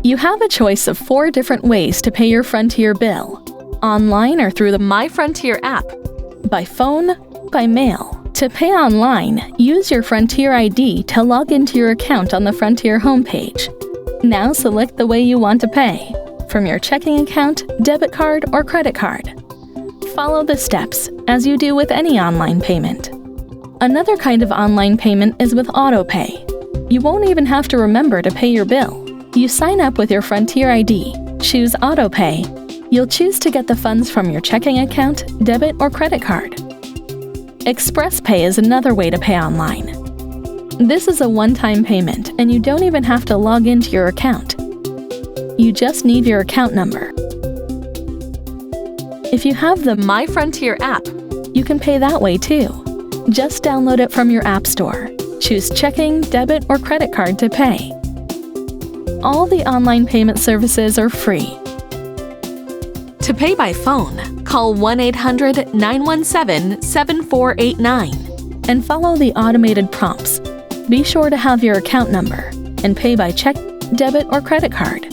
You have a choice of 4 different ways to pay your Frontier bill: online or through the My Frontier app, by phone, by mail. To pay online, use your Frontier ID to log into your account on the Frontier homepage. Now select the way you want to pay, from your checking account, debit card, or credit card. Follow the steps, as you do with any online payment. Another kind of online payment is with AutoPay. You won't even have to remember to pay your bill. You sign up with your Frontier ID, choose AutoPay. You'll choose to get the funds from your checking account, debit, or credit card. ExpressPay is another way to pay online. This is a one-time payment, and you don't even have to log into your account. You just need your account number. If you have the My Frontier app, you can pay that way too. Just download it from your app store. Choose checking, debit, or credit card to pay. All the online payment services are free. To pay by phone, call 1-800-917-7489 and follow the automated prompts. Be sure to have your account number and pay by check, debit, or credit card.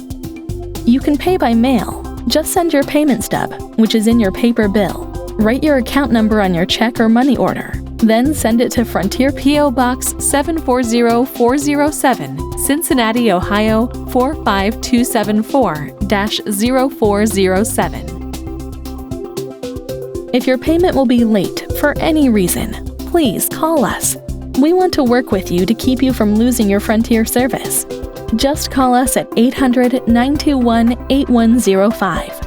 You can pay by mail. Just send your payment stub, which is in your paper bill. Write your account number on your check or money order. Then send it to Frontier P.O. Box 740407, Cincinnati, Ohio 45274-0407. If your payment will be late for any reason, please call us. We want to work with you to keep you from losing your Frontier service. Just call us at 800-921-8105.